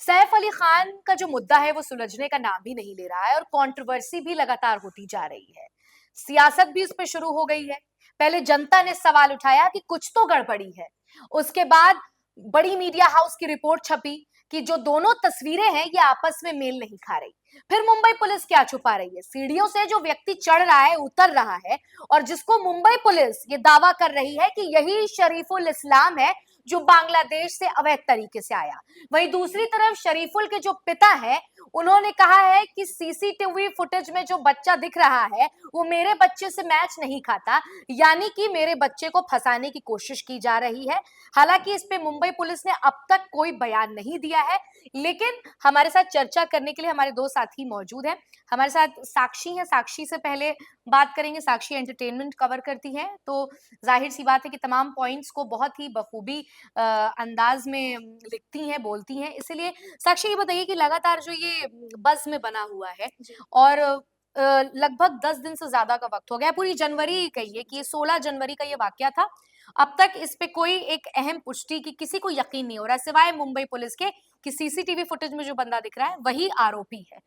सैफ अली खान का जो मुद्दा है वो सुलझने का नाम भी नहीं ले रहा है और कंट्रोवर्सी भी लगातार होती जा रही है। सियासत भी इस पे शुरू हो गई है। पहले जनता ने सवाल उठाया कि कुछ तो गड़बड़ी है। उसके बाद बड़ी मीडिया हाउस की रिपोर्ट छपी कि जो दोनों तस्वीरें हैं ये आपस में मेल नहीं खा रही। फिर मुंबई पुलिस क्या छुपा रही है? सीढ़ियों से जो व्यक्ति चढ़ रहा है, उतर रहा है और जिसको मुंबई पुलिस ये दावा कर रही है कि यही शरीफुल इस्लाम है जो बांग्लादेश से अवैध तरीके से आया। वहीं दूसरी तरफ शरीफुल के जो पिता है, उन्होंने कहा है कि सीसीटीवी फुटेज में जो बच्चा दिख रहा है वो मेरे बच्चे से मैच नहीं खाता, यानी कि मेरे बच्चे को फंसाने की कोशिश की जा रही है। हालांकि इस पे मुंबई पुलिस ने अब तक कोई बयान नहीं दिया है, लेकिन हमारे साथ चर्चा करने के लिए हमारे दो साथी मौजूद हैं। हमारे साथ साक्षी हैं। साक्षी से पहले बात करेंगे। साक्षी एंटरटेनमेंट कवर करती हैं, तो जाहिर सी बात है कि तमाम पॉइंट्स को बहुत ही बखूबी अंदाज में लिखती हैं, बोलती हैं। इसलिए साक्षी ये बताइए कि लगातार जो ये बज़ में बना हुआ है और लगभग 10 दिन से ज्यादा का वक्त हो गया, पूरी जनवरी कहिए कि 16 जनवरी का ये वाकया था। अब तक इस पे कोई एक अहम पुष्टि की किसी को यकीन नहीं हो रहा सिवाय मुंबई पुलिस के कि सीसीटीवी फुटेज में जो बंदा दिख रहा है वही आरोपी है।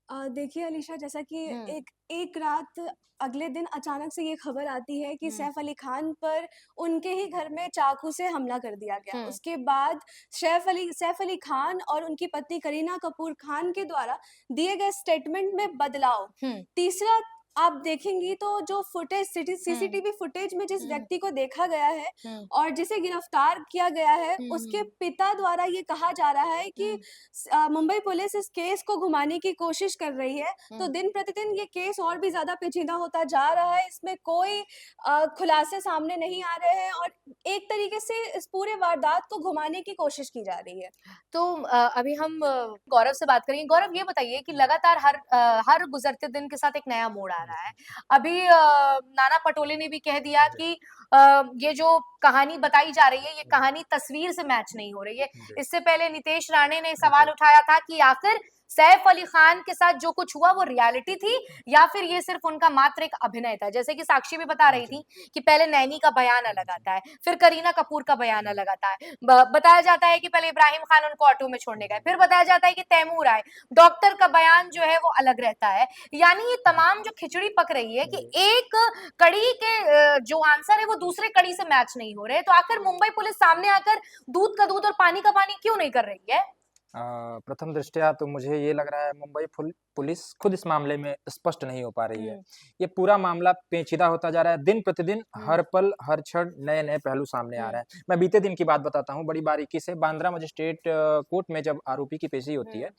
देखिए अलीशा, जैसा कि हम्म। एक एक रात अगले दिन अचानक से ये खबर आती है कि हम्म। सैफ अली खान पर उनके ही घर में चाकू से हमला कर दिया गया। हम्म। उसके बाद सैफ अली खान और उनकी पत्नी करीना कपूर खान के द्वारा दिए गए स्टेटमेंट में बदलाव। हम्म। तीसरा, आप देखेंगी तो जो फुटेज हम्म। सीसीटीवी फुटेज में जिस हम्म। व्यक्ति को देखा गया है हम्म। और जिसे गिरफ्तार किया गया है, उसके हम्म। पिता द्वारा ये कहा जा रहा है कि हम्म। मुंबई पुलिस इस केस को घुमाने की कोशिश कर रही है। तो हम्म। दिन प्रतिदिन ये केस और भी ज्यादा पेचीदा होता जा रहा है। इसमें कोई खुलासे सामने नहीं आ रहे हैं और एक तरीके से इस पूरे वारदात को घुमाने की कोशिश की जा रही है। तो अभी हम गौरव से बात करेंगे। गौरव ये बताइए कि लगातार हर गुजरते दिन के साथ एक नया मोड़ आ रहा है। अभी नाना पटोले ने भी कह दिया कि ये जो कहानी बताई जा रही है ये कहानी तस्वीर से मैच नहीं हो रही है। इससे पहले नितेश राणे ने सवाल उठाया था कि आखिर सैफ अली खान के साथ जो कुछ हुआ वो रियलिटी थी या फिर ये सिर्फ उनका मात्र एक अभिनय था। जैसे कि साक्षी भी बता रही थी कि पहले नैनी का बयान अलग आता है, फिर करीना कपूर का बयान अलग आता है। बताया जाता है कि पहले इब्राहिम खान उनको ऑटो में छोड़ने गए, फिर बताया जाता है कि तैमूर आए, डॉक्टर का बयान जो है वो अलग रहता है। यानी ये तमाम जो खिचड़ी पक रही है कि एक कड़ी के जो आंसर है वो दूसरे कड़ी से मैच नहीं हो रहे, तो आखिर मुंबई पुलिस सामने आकर दूध का दूध और पानी का पानी क्यों नहीं कर रही है? प्रथम दृष्टया तो मुझे ये लग रहा है मुंबई पुलिस खुद इस मामले में स्पष्ट नहीं हो पा रही है। ये पूरा मामला पेचीदा होता जा रहा है। दिन प्रतिदिन हर पल हर क्षण नए नए पहलू सामने आ रहे हैं। मैं बीते दिन की बात बताता हूँ बड़ी बारीकी से। बांद्रा मजिस्ट्रेट कोर्ट में जब आरोपी की पेशी होती है,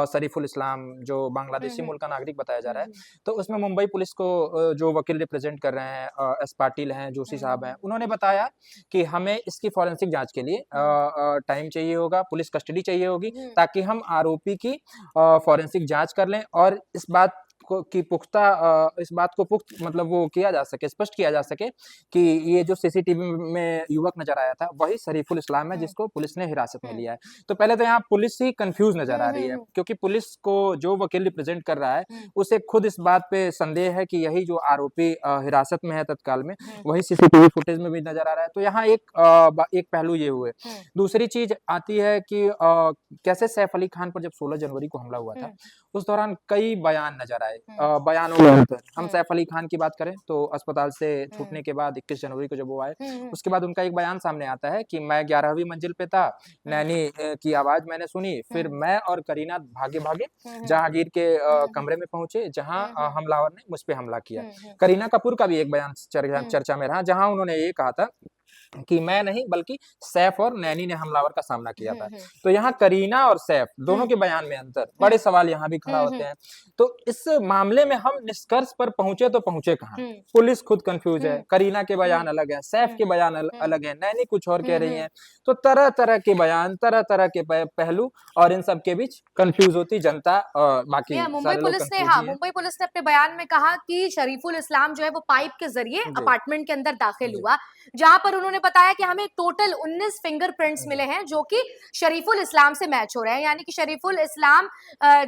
शरीफुल इस्लाम जो बांग्लादेशी मूल का नागरिक बताया जा रहा है, तो उसमें मुंबई पुलिस को जो वकील रिप्रेजेंट कर रहे हैं, एस पाटिल हैं, जोशी साहब हैं, उन्होंने बताया कि हमें इसकी फॉरेंसिक जांच के लिए टाइम चाहिए होगा, पुलिस कस्टडी चाहिए होगी, ताकि हम आरोपी की फॉरेंसिक जांच कर लें और इस बात को पुख्त मतलब वो किया जा सके, स्पष्ट किया जा सके कि ये जो सीसीटीवी में युवक नजर आया था वही शरीफुल इस्लाम है जिसको पुलिस ने हिरासत में लिया है। तो पहले तो यहाँ पुलिस ही कंफ्यूज नजर आ रही है, क्योंकि पुलिस को जो वकील रिप्रेजेंट कर रहा है उसे खुद इस बात पे संदेह है कि यही जो आरोपी हिरासत में है तत्काल में वही सीसीटीवी फुटेज में भी नजर आ रहा है। तो यहाँ एक पहलू ये हुए। दूसरी चीज आती है कि कैसे सैफ अली खान पर जब 16 जनवरी को हमला हुआ था उस दौरान कई बयान नजर आए। बयानों में अंतर, हम सैफ अली खान की बात करें तो अस्पताल से छूटने के बाद 21 जनवरी को जब वो आए, उसके बाद उनका एक बयान सामने आता है कि मैं 11वीं मंजिल पे था, नैनी की आवाज मैंने सुनी, फिर मैं और करीना भागे भागे जहांगीर के कमरे में पहुंचे जहां हमलावर ने मुझ पे हमला किया। करीना कपूर का भी एक बयान चर्चा में रहा जहां उन्होंने ये कहा था कि मैं नहीं बल्कि सैफ और नैनी ने हमलावर का सामना किया था। तो यहाँ करीना और सैफ दोनों के बयान में अंतर, बड़े सवाल यहाँ भी खड़ा होते हैं। तो इस मामले में हम निष्कर्ष पर पहुंचे तो पहुंचे कहाँ? पुलिस खुद कंफ्यूज है, करीना के बयान अलग है, सैफ के बयान अलग है, नैनी कुछ और कह रही है। तो तरह तरह के बयान, तरह तरह के पहलू और इन सब के बीच कंफ्यूज होती जनता और बाकी सारे लोग कंफ्यूज ही हैं। मुंबई पुलिस ने अपने बयान में कहा कि शरीफुल इस्लाम जो है वो पाइप के जरिए अपार्टमेंट के अंदर दाखिल हुआ, जहां पर उन्होंने बताया कि हमें टोटल 19 फिंगरप्रिंट्स मिले हैं जो कि शरीफुल इस्लाम से मैच हो रहे हैं। यानी कि शरीफुल इस्लाम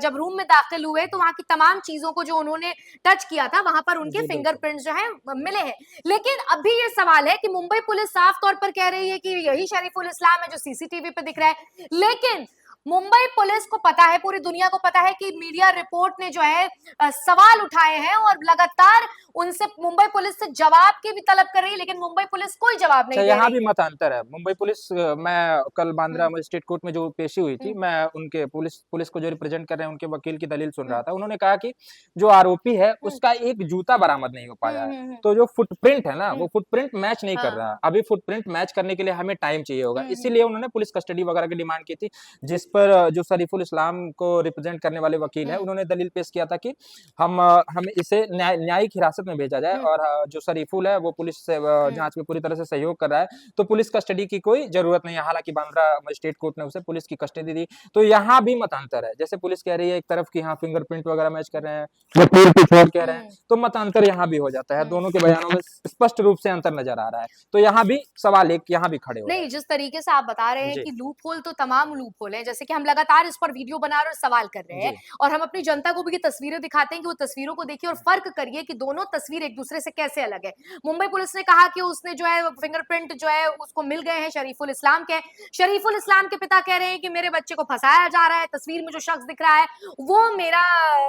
जब रूम में दाखिल हुए तो वहां की तमाम चीजों को जो उन्होंने टच किया था वहां पर उनके फिंगरप्रिंट्स जो है मिले हैं। लेकिन अभी ये सवाल है कि मुंबई पुलिस साफ तौर पर कह रही है कि यही शरीफुल इस्लाम है जो सीसीटीवी पे दिख रहा है, लेकिन मुंबई पुलिस को पता है, पूरी दुनिया को पता है कि मीडिया रिपोर्ट ने जो है सवाल उठाए हैं और लगातार उनसे मुंबई पुलिस से जवाब की भी तलब कर रही है, लेकिन मुंबई पुलिस कोई जवाब नहीं दे यहाँ रही भी है। मतांतर है। मुंबई पुलिस मैं कल बांद्रा मजिस्ट्रेट कोर्ट में जो पेशी हुई थी, मैं उनके पुलिस को जो रिप्रेजेंट कर रहे हैं उनके वकील की दलील सुन रहा था। उन्होंने कहा कि जो आरोपी है उसका एक जूता बरामद नहीं हो पाया है। तो जो फुटप्रिंट है ना, वो फुटप्रिंट मैच नहीं कर हाँ। रहा। अभी फुटप्रिंट मैच करने के लिए हमें टाइम चाहिए होगा, इसीलिए उन्होंने पुलिस कस्टडी वगैरह की डिमांड की थी, जिस पर जो शरीफुल इस्लाम को रिप्रेजेंट करने वाले वकील है उन्होंने दलील पेश किया था कि हम इसे न्यायिक हिरासत में भेजा जाए और जो शरीफुल है वो पुलिस से जांच में पूरी तरह से सहयोग कर रहा है, तो पुलिस कस्टडी की कोई जरूरत नहीं है। हालांकि बांद्रा मजिस्ट्रेट कोर्ट ने उसे पुलिस की कस्टडी दी। तो यहाँ भी मतांतर है, जैसे पुलिस कह रही है एक तरफ की हाँ फिंगरप्रिंट वगैरह मैच कर रहे हैं, वकील कुछ और कह रहे हैं, तो मतांतर यहाँ भी हो जाता है। दोनों के बयानों में स्पष्ट रूप से अंतर नजर आ रहा है। तो यहाँ भी सवाल एक यहाँ भी खड़े हो रहे हैं। नहीं, जिस तरीके से आप बता रहे हैं कि लूप होल तो तमाम लूप होल है, जैसे कि हम लगातार इस पर वीडियो बना रहे और सवाल कर रहे हैं और हम अपनी जनता को भी ये तस्वीरें दिखाते हैं कि वो तस्वीरों को देखिए और फर्क करिए कि दोनों तस्वीर एक दूसरे से कैसे अलग है। मुंबई पुलिस ने कहा कि उसने जो है फिंगरप्रिंट जो है उसको मिल गए हैं शरीफुल इस्लाम के। शरीफुल इस्लाम के पिता कह रहे हैं कि मेरे बच्चे को फंसाया जा रहा है, तस्वीर में जो शख्स दिख रहा है वो मेरा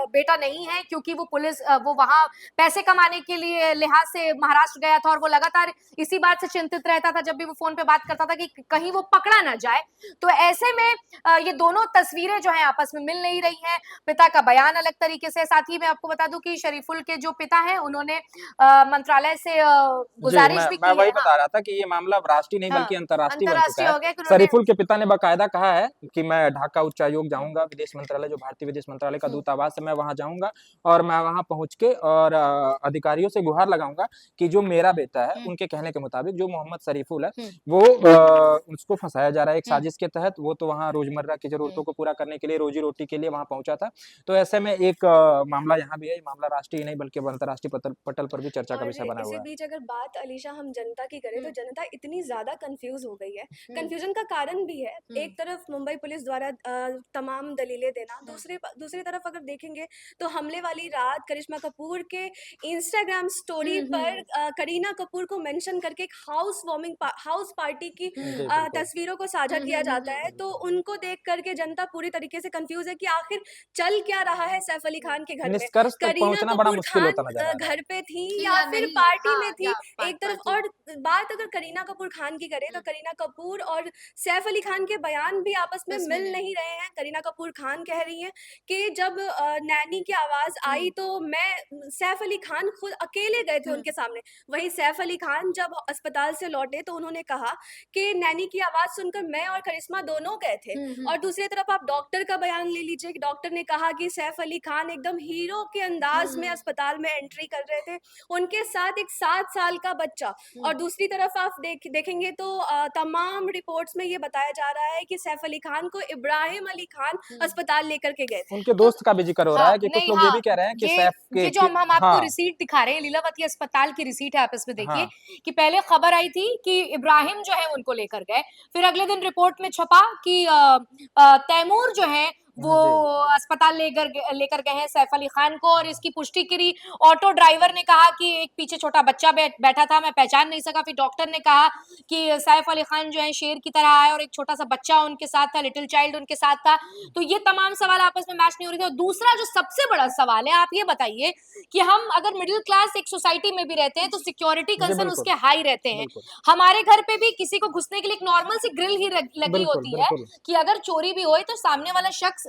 बेटा नहीं है, क्योंकि वो वहां पैसे कमाने के लिए लिहाज से महाराष्ट्र गया था और वो लगातार इसी बात से चिंतित रहता था जब भी वो फोन पे बात करता था कि कहीं वो पकड़ा ना जाए। तो ऐसे में ये दोनों तस्वीरें जो है आपस में मिल नहीं रही हैं। पिता का बयान अलग तरीके से। साथ ही मैं आपको बता दूं कि शरीफुल के जो पिता हैं उन्होंने मंत्रालय से गुजारिश भी की मैं वही है। बता रहा था कि ये मामला राष्ट्रीय नहीं बल्कि अंतर्राष्ट्रीय बन चुका हो गया है। कि उन्होंने शरीफुल के पिता ने बाकायदा कहा है कि मैं ढाका उच्चायोग जाऊंगा, विदेश मंत्रालय जो भारतीय विदेश मंत्रालय का दूतावास है, मैं वहां जाऊंगा और मैं वहां पहुंच के और अधिकारियों से गुहार लगाऊंगा कि जो मेरा बेटा है उनके कहने के मुताबिक जो मोहम्मद शरीफुल है वो उसको फंसाया जा रहा है एक साजिश के तहत। वो तो वहाँ रोजमर्रा की जरूरतों को पूरा करने के लिए, रोजी रोटी के लिए वहां पहुंचा था। तो ऐसे में एक मामला यहाँ भी है। मामला राष्ट्रीय नहीं बल्कि अंतर्राष्ट्रीय पटल पर भी चर्चा का विषय बना हुआ है। इसी बीच अगर बात अलीशा हम जनता की करें तो जनता इतनी ज्यादा कंफ्यूज हो गई है। कंफ्यूजन का कारण भी है, एक तरफ मुंबई पुलिस द्वारा तमाम दलीलें देना, दूसरी तरफ अगर देखेंगे तो हमले वाली रात करिश्मा कपूर के इंस्टाग्राम स्टोरी पर करीना कपूर को मेंशन करके एक हाउस पार्टी की तस्वीरों को साझा किया जाता है। तो उनको देख करके जनता पूरी तरीके से कंफ्यूज है कि आखिर चल क्या रहा है सैफ अली खान के घर में। निष्कर्ष तक करीना पहुंचना बड़ा कपूर मुश्किल होता नजर आ खान रहा है। घर पे थी थी या या फिर नहीं, पार्टी हाँ, में थी या एक तरफ। और बात अगर करीना कपूर खान की करें तो करीना कपूर और सैफ अली खान के बयान भी आपस में मिल नहीं रहे हैं। करीना कपूर खान कह रही हैं कि जब नैनी की आवाज आई तो मैं सैफ अली खान खुद अकेले गए थे उनके सामने। वहीं सैफ अली खान जब अस्पताल से लौटे तो उन्होंने कहा कि नैनी की आवाज सुनकर मैं और करिश्मा दोनों गए थे। और दूसरी तरफ आप डॉक्टर का बयान ले लीजिए कि डॉक्टर ने कहा कि सैफ अली खान एकदम हीरो के अंदाज में अस्पताल में एंट्री कर रहे थे, उनके साथ एक 7 साल का बच्चा। और दूसरी तरफ आप देखेंगे तो तमाम रिपोर्ट्स में ये बताया जा रहा है कि सैफ अली खान को इब्राहिम अली खान अस्पताल लेकर के गए थे। उनके दोस्त का भी जिक्र हो रहा है कि कुछ लोग ये भी कह रहे हैं कि सैफ के ये जो हम आपको रिसीट दिखा रहे हैं, लीलावती अस्पताल की रिसीट है, आप इसमें देखिए कि पहले खबर आई थी कि इब्राहिम जो है उनको लेकर गए, फिर अगले दिन रिपोर्ट में छपा कि तैमूर जो है वो अस्पताल लेकर गए हैं सैफ अली खान को। और इसकी पुष्टि करी ऑटो ड्राइवर ने, कहा कि एक पीछे छोटा बच्चा बैठा था, मैं पहचान नहीं सका। फिर डॉक्टर ने कहा कि सैफ अली खान जो है शेर की तरह आए और एक छोटा सा बच्चा उनके साथ था, लिटिल चाइल्ड उनके साथ था। तो ये तमाम सवाल आपस में मैच नहीं हो रहे थे। और दूसरा जो सबसे बड़ा सवाल है, आप ये बताइए कि हम अगर मिडिल क्लास एक सोसाइटी में भी रहते हैं तो सिक्योरिटी कंसर्न उसके हाई रहते हैं। हमारे घर पे भी किसी को घुसने के लिए एक नॉर्मल सी ग्रिल ही लगी होती है कि अगर चोरी भी होए तो सामने वाला शख्स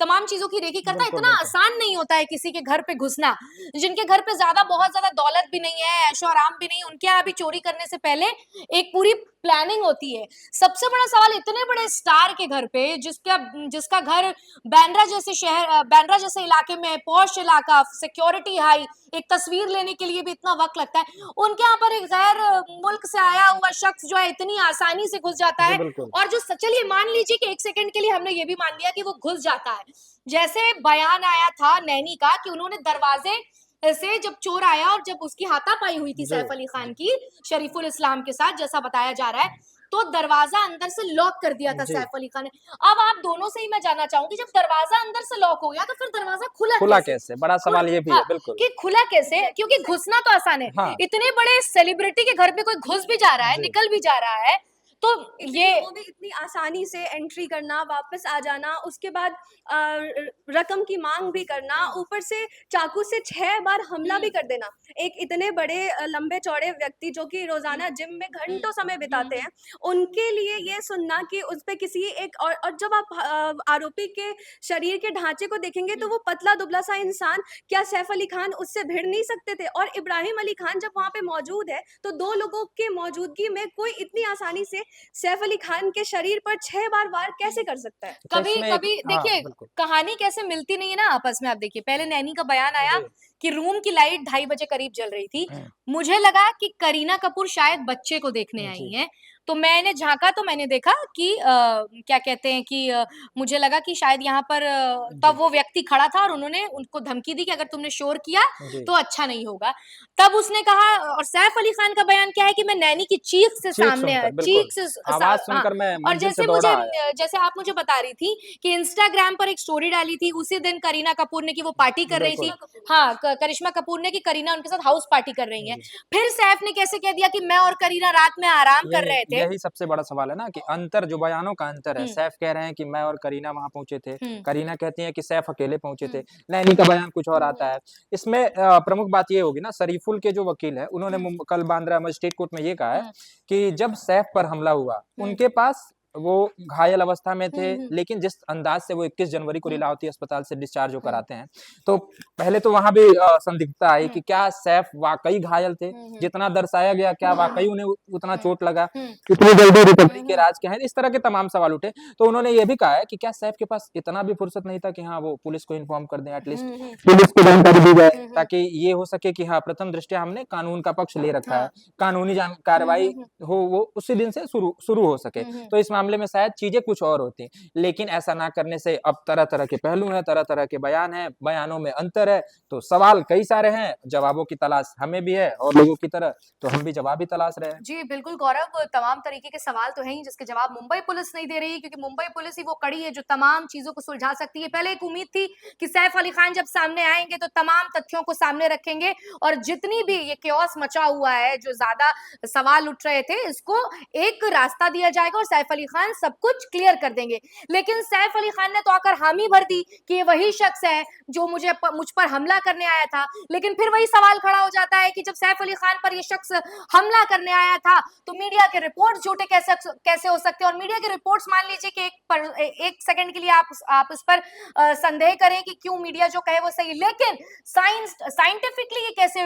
तमाम चीजों की रेकी करता है। इतना आसान नहीं होता है किसी के घर पे घुसना। जिनके घर पे बहुत ज्यादा दौलत भी नहीं है, ऐशो आराम भी नहीं, उनके यहाँ भी चोरी करने से पहले एक पूरी प्लानिंग होती है। सबसे बड़ा सवाल इतने बड़े स्टार के घर पे, जिसका घर बांद्रा जैसे इलाके में, पॉश इलाका, सिक्योरिटी हाई, एक तस्वीर लेने के लिए भी इतना वक्त लगता है, उनके यहाँ पर एक गैर मुल्क से आया हुआ शख्स जो है इतनी आसानी से घुस जाता है। और जो चलिए मान लीजिए कि एक सेकंड के लिए हमने ये भी मान लिया कि वो घुस जाता है। जैसे बयान आया था नैनी का कि उन्होंने दरवाजे से जब चोर आया और जब उसकी हाथापाई हुई थी सैफ अली खान की शरीफुल इस्लाम के साथ, जैसा बताया जा रहा है, तो दरवाजा अंदर से लॉक कर दिया था सैफ अली खान ने। अब आप दोनों से ही मैं जानना चाहूंगी, जब दरवाजा अंदर से लॉक हो गया तो फिर दरवाजा खुला कैसे? बड़ा सवाल ये भी है। बिल्कुल कि खुला कैसे, क्योंकि घुसना तो आसान है। इतने बड़े सेलिब्रिटी के घर पे कोई घुस भी जा रहा है, निकल भी जा रहा है, तो ये वो भी इतनी आसानी से एंट्री करना, वापस आ जाना, उसके बाद रकम की मांग भी करना, ऊपर से चाकू से 6 बार हमला भी कर देना। एक इतने बड़े लंबे चौड़े व्यक्ति जो कि रोजाना जिम में घंटों समय बिताते हैं, उनके लिए ये सुनना कि उस पे किसी एक और जब आप आरोपी के शरीर के ढांचे को देखेंगे तो वो पतला दुबला सा इंसान, क्या सैफ अली खान उससे भिड़ नहीं सकते थे? और इब्राहिम अली खान जब वहां पे मौजूद है तो 2 लोगों के मौजूदगी में कोई इतनी आसानी से सैफ अली खान के शरीर पर 6 बार वार कैसे कर सकता है? अच्छा, कभी इसमें कभी हाँ देखिए बिल्कुल कहानी कैसे मिलती नहीं है ना आपस में। आप देखिए पहले नैनी का बयान आया कि रूम की लाइट 2:30 बजे करीब जल रही थी। मुझे लगा कि करीना कपूर शायद बच्चे को देखने आई जी हैं, तो मैंने झांका तो मैंने देखा कि क्या कहते हैं कि मुझे लगा कि शायद यहाँ पर जी तब वो व्यक्ति खड़ा था और उन्होंने उनको धमकी दी कि अगर तुमने शोर किया जी तो अच्छा नहीं होगा। तब उसने कहा, और सैफ अली खान का बयान क्या है कि मैं नैनी की चीख से चीख सामने सुनकर बिल्कुल चीख से आवाज हाँ। सुनकर मैं और मंजिल से दौड़ा आया। जैसे आप मुझे बता रही थी कि इंस्टाग्राम पर एक स्टोरी डाली थी उसी दिन करीना कपूर ने कि वो पार्टी कर रही थी। बिल्कुल हाँ, करिश्मा कपूर ने कि करीना उनके साथ हाउस पार्टी कर रही हैं। जी फिर सैफ ने कैसे कह दिया कि मैं और करीना रात में आराम कर यही रहे थे। यही सबसे बड़ा सवाल है ना कि अंतर जो बयानों का अंतर है। हम्म सैफ कह रहे हैं कि मैं और करीना वहां पहुंचे थे, हम्म करीना कहती है कि सैफ अकेले पहुंचे थे, हम्म नैनी का बयान कुछ और आता हम्म है। इसमें प्रमुख बात ये होगी ना, शरीफुल के जो वकील है उन्होंने कल बांद्रा मजिस्ट्रेट कोर्ट में ये कहा है हम्म कि जब सैफ पर हमला हुआ हम्म उनके पास वो घायल अवस्था में थे, हम्म लेकिन जिस अंदाज से वो 21 जनवरी को हम्म लीलावती अस्पताल से डिस्चार्ज होकर हम्म आते हैं, तो पहले तो वहां भी संदिग्धता आई कि क्या सैफ वाकई घायल थे, हम्म जितना दर्शाया गया क्या वाकई उन्हें उतना चोट लगा, हम्म इतनी जल्दी रिकवरी के हम्म राज क्या है, इस तरह के तमाम सवाल उठे। तो उन्होंने ये भी कहा है कि क्या सैफ के पास इतना भी फुर्सत नहीं था कि हाँ वो पुलिस को इन्फॉर्म कर दें, एटलीस्ट हम्म पुलिस को जानकारी दी जाए, हम्म ताकि ये हो सके कि हाँ प्रथम दृष्टया हमने कानून का पक्ष ले रखा है, हाँ कानूनी कार्रवाई हो वो उसी दिन से शुरू हो सके। तो इस मामले में शायद चीजें कुछ और होती, लेकिन ऐसा ना करने से अब तरह तरह के पहलू हैं, तरह तरह के बयान हैं, बयानों में अंतर है, तो सवाल कई सारे हैं, जवाबों की तलाश हमें भी है और लोगों की तरह तो हम भी जवाब ही तलाश रहे हैं। जी, बिल्कुल गौरव, तमाम तरीके के सवाल तो हैं ही जिसके जवाब मुंबई पुलिस नहीं दे रही है, क्योंकि मुंबई पुलिस ही वो कड़ी है जो तमाम चीज़ों को सुलझा सकती है। पहले एक उम्मीद थी कि सैफ अली खान जब सामने आएँगे तो तमाम तथ्यों को सामने रखेंगे और जितनी भी ये chaos मचा हुआ है, जो ज़्यादा सवाल उठ रहे थे, इसको एक रास्ता दिया जाएगा और सैफ अली खान सब कुछ क्लियर कर देंगे। लेकिन सैफ अली खान ने तो आकर हामी भर दी कि ये वही शख्स है जो मुझ पर हमला करने आया था। लेकिन फिर वही सवाल खड़ा हो जाता है कि जब सैफ अली खान पर ये शख्स हमला करने आया था तो मीडिया के रिपोर्ट्स झूठे कैसे हो सकते हैं। और मीडिया के रिपोर्ट्स, मान लीजिए कि एक सेकंड के लिए आप इस पर संदेह करें कि क्यों मीडिया जो कहे वो सही, लेकिन साइंटिफिकली ये कैसे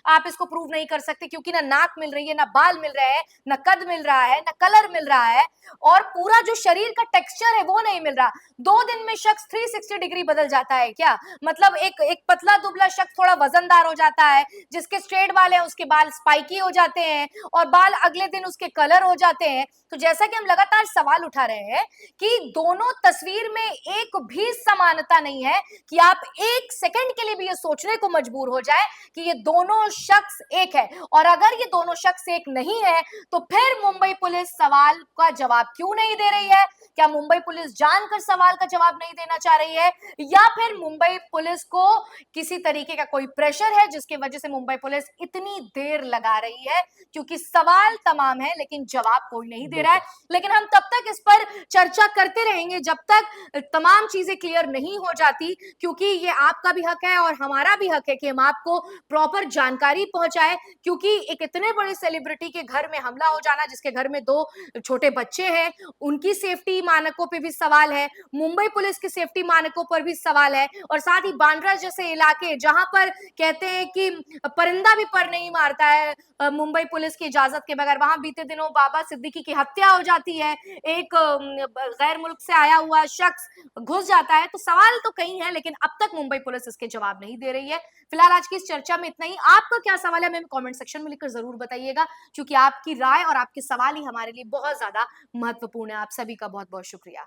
आप इसको प्रूव नहीं कर सकते, क्योंकि ना नाक मिल रही है, ना बाल मिल रहे हैं, ना कद मिल रहा है, ना कलर मिल रहा है, और पूरा जो शरीर का टेक्सचर है वो नहीं मिल रहा। 2 दिन में शख्स 360 डिग्री बदल जाता है क्या? मतलब एक पतला दुबला शख्स थोड़ा वजनदार हो जाता है, जिसके स्ट्रेट बाल है उसके बाल स्पाइकी हो जाते हैं और बाल अगले दिन उसके कलर हो जाते हैं। तो जैसा कि हम लगातार सवाल उठा रहे हैं कि दोनों तस्वीर में एक भी समानता नहीं है कि आप एक सेकंड के लिए भी ये सोचने को मजबूर हो जाए कि ये दोनों शख्स एक है। और अगर ये दोनों शख्स एक नहीं है तो फिर मुंबई पुलिस सवाल का जवाब क्यों नहीं दे रही है? क्या मुंबई पुलिस जानकर सवाल का जवाब नहीं देना चाह रही है, या फिर मुंबई पुलिस को किसी तरीके का कोई प्रेशर है जिसकी वजह से मुंबई पुलिस इतनी देर लगा रही है? क्योंकि सवाल तमाम है लेकिन जवाब कोई नहीं दे रहा है। लेकिन हम तब तक इस पर चर्चा करते रहेंगे जब तक तमाम चीजें क्लियर नहीं हो जाती, क्योंकि ये आपका भी हक है और हमारा भी हक है कि हम आपको प्रॉपर जानकारी पहुंचाए। क्योंकि एक इतने बड़े सेलिब्रिटी के घर में हमला हो जाना, जिसके घर में 2 छोटे बच्चे हैं, उनकी सेफ्टी मानकों पे भी सवाल है, मुंबई पुलिस की सेफ्टी मानकों पर भी सवाल है, और साथ ही बांद्रा जैसे इलाके जहां पर कहते हैं कि परिंदा भी पर नहीं मारता है मुंबई पुलिस की इजाजत के बगैर, वहां बीते दिनों बाबा सिद्दीकी की हत्या हो जाती है, एक गैर मुल्क से आया हुआ शख्स घुस जाता है। तो सवाल तो कई हैं लेकिन अब तक मुंबई पुलिस इसके जवाब नहीं दे रही है। फिलहाल आज की इस चर्चा में इतना ही। आपका क्या सवाल है हमें कमेंट सेक्शन में लिखकर जरूर बताइएगा, क्योंकि आपकी राय और आपके सवाल ही हमारे लिए बहुत ज्यादा महत्वपूर्ण है। आप सभी का बहुत बहुत शुक्रिया।